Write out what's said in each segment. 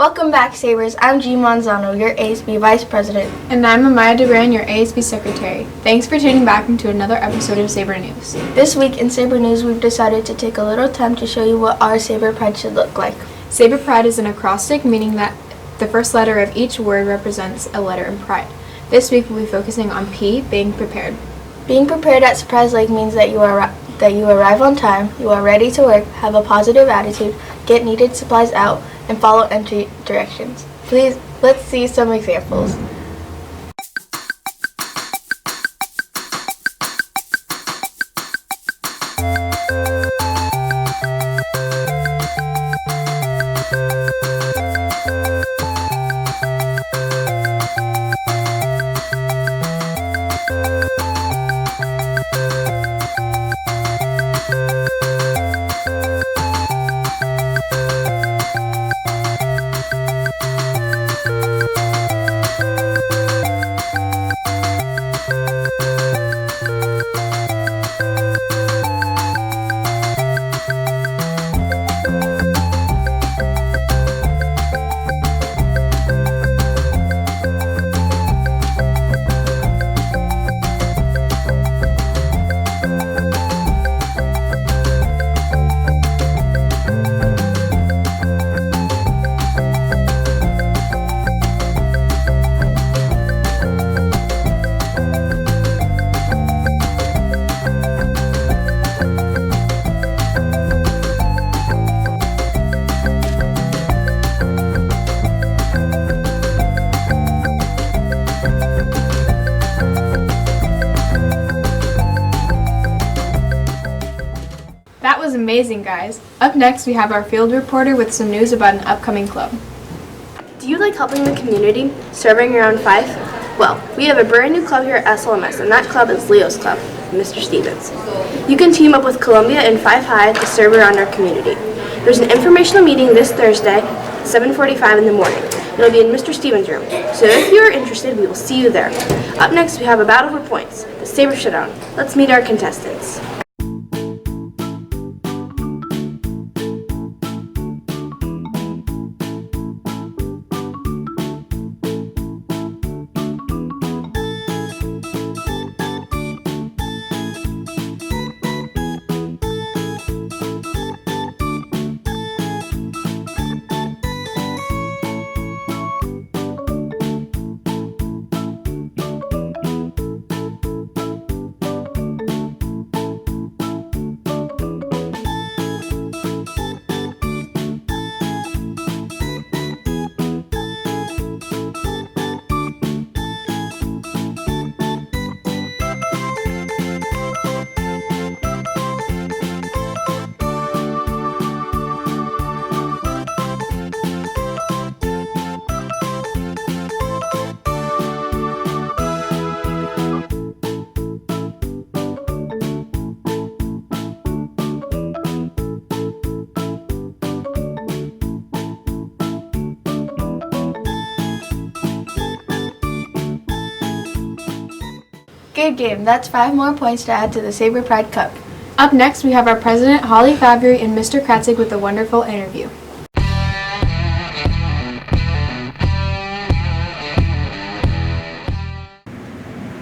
Welcome back, Sabers. I'm G. Manzano, your ASB Vice President. And I'm Amaya DeBran, your ASB Secretary. Thanks for tuning back into another episode of Saber News. This week in Saber News, we've decided to take a little time to show you what our Saber Pride should look like. Saber Pride is an acrostic, meaning that the first letter of each word represents a letter in pride. This week we'll be focusing on P, being prepared. Being prepared at Surprise Lake means that you arrive on time, you are ready to work, have a positive attitude, get needed supplies out, and follow entry directions. Please, let's see some examples. That was amazing, guys. Up next, we have our field reporter with some news about an upcoming club. Do you like helping the community, serving your own fife? Well, we have a brand new club here at SLMS, and that club is Leo's Club, Mr. Stevens. You can team up with Columbia and Fife High to serve around our community. There's an informational meeting this Thursday, 7:45 in the morning. It'll be in Mr. Stevens' room, so if you're interested, we will see you there. Up next, we have a battle for points, the Saber Showdown. Let's meet our contestants. Good game. That's 5 more points to add to the Saber Pride Cup. Up next, we have our president, Holly Fabry, and Mr. Kratzig with a wonderful interview.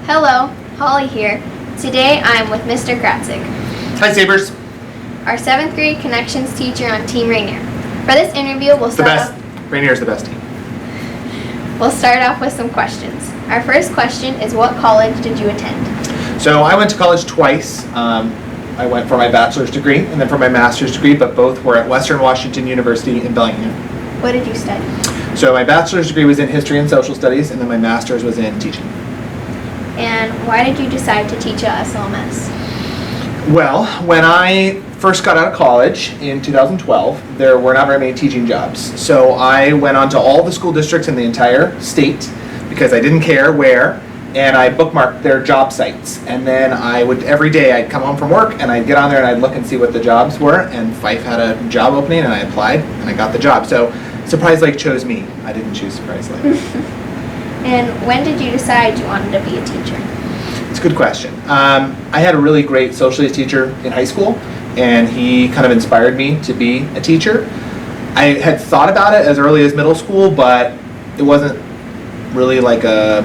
Hello, Holly here. Today I'm with Mr. Kratzig, Hi, Sabers. our 7th grade connections teacher on Team Rainier. For this interview, The best. Rainier's the best team. We'll start off with some questions. Our first question is, what college did you attend? So I went to college twice. I went for my bachelor's degree and then for my master's degree, but both were at Western Washington University in Bellingham. What did you study? So my bachelor's degree was in history and social studies, and then my master's was in teaching. And why did you decide to teach at SLMS? Well, when I first got out of college in 2012, there were not very many teaching jobs. So I went on to all the school districts in the entire state because I didn't care where, and I bookmarked their job sites. And then I would, every day I'd come home from work and I'd get on there and I'd look and see what the jobs were, and Fife had a job opening and I applied and I got the job. So Surprise Lake chose me. I didn't choose Surprise Lake. And when did you decide you wanted to be a teacher? It's a good question. I had a really great social studies teacher in high school, and he kind of inspired me to be a teacher. I had thought about it as early as middle school, but it wasn't really like a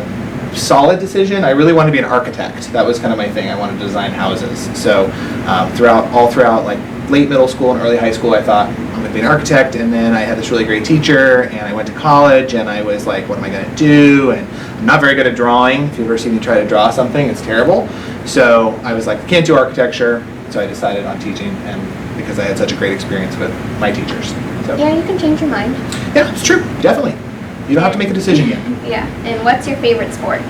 solid decision. I really wanted to be an architect. That was kind of my thing. I wanted to design houses. So throughout like late middle school and early high school, I thought I'm going to be an architect. And then I had this really great teacher, and I went to college, and I was like, what am I going to do? And I'm not very good at drawing. If you've ever seen me try to draw something, it's terrible. So I was like, I can't do architecture. So I decided on teaching, and because I had such a great experience with my teachers. So. Yeah, you can change your mind. Yeah, it's true. Definitely. You don't have to make a decision yet. Yeah. And what's your favorite sport?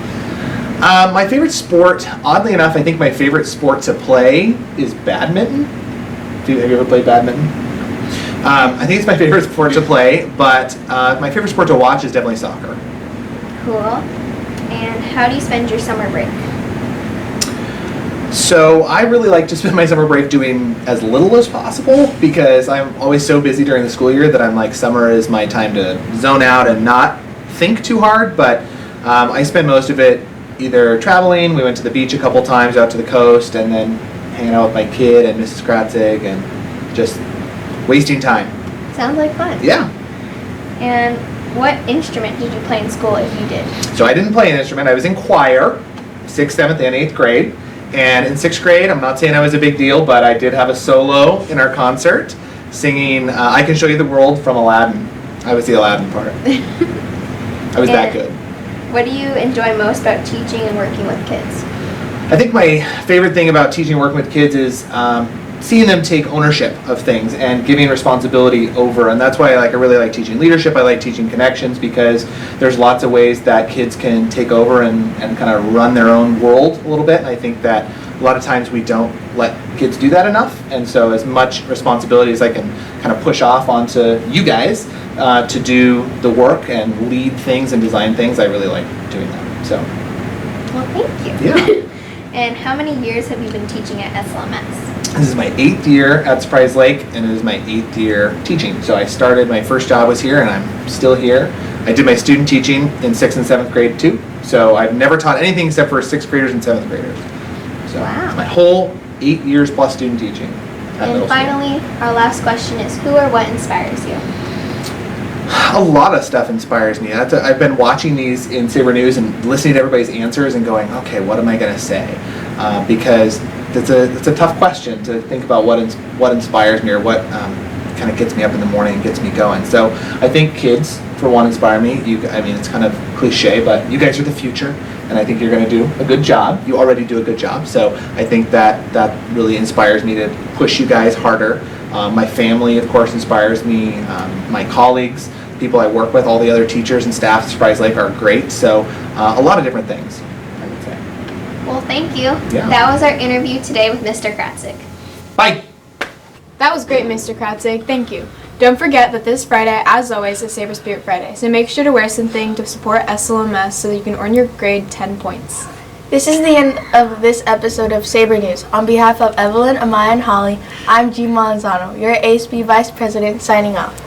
My favorite sport, oddly enough, I think my favorite sport to play is badminton. Have you ever played badminton? I think it's my favorite sport to play, but my favorite sport to watch is definitely soccer. Cool. And how do you spend your summer break? So I really like to spend my summer break doing as little as possible, because I'm always so busy during the school year that I'm like, summer is my time to zone out and not think too hard. But I spend most of it either traveling. We went to the beach a couple times, out to the coast, and then hanging out with my kid and Mrs. Kratzig and just wasting time. Sounds like fun. Yeah. And what instrument did you play in school if you did? So I didn't play an instrument. I was in choir, 6th, 7th, and 8th grade. And in 6th grade, I'm not saying I was a big deal, but I did have a solo in our concert singing I Can Show You the World from Aladdin. I was the Aladdin part. I was that good. What do you enjoy most about teaching and working with kids? I think my favorite thing about teaching and working with kids is seeing them take ownership of things and giving responsibility over. And that's why I really like teaching leadership. I like teaching connections, because there's lots of ways that kids can take over and kind of run their own world a little bit. And I think that a lot of times we don't let kids do that enough. And so as much responsibility as I can kind of push off onto you guys to do the work and lead things and design things, I really like doing that. So. Well, thank you. Yeah. And how many years have you been teaching at SLMS? This is my 8th year at Surprise Lake, and it is my 8th year teaching. So I started, my first job was here, and I'm still here. I did my student teaching in 6th and 7th grade too. So I've never taught anything except for 6th graders and 7th graders. So wow. It's my whole 8 years plus student teaching. And finally, our last question is, who or what inspires you? A lot of stuff inspires me. I've been watching these in Saber News and listening to everybody's answers and going, okay, what am I going to say? Because it's a tough question to think about what inspires me, or what kind of gets me up in the morning and gets me going. So I think kids, for one, inspire me. I mean, it's kind of cliche, but you guys are the future, and I think you're going to do a good job. You already do a good job. So I think that really inspires me to push you guys harder. My family, of course, inspires me. My colleagues, people I work with, all the other teachers and staff at Surprise Lake are great. So a lot of different things, I would say. Well, thank you. Yeah. That was our interview today with Mr. Kratzig. Bye. That was great, Mr. Kratzig. Thank you. Don't forget that this Friday, as always, is Saber Spirit Friday. So make sure to wear something to support SLMS so that you can earn your grade 10 points. This is the end of this episode of Saber News. On behalf of Evelyn, Amaya, and Holly, I'm G. Malanzano, your ASB Vice President, signing off.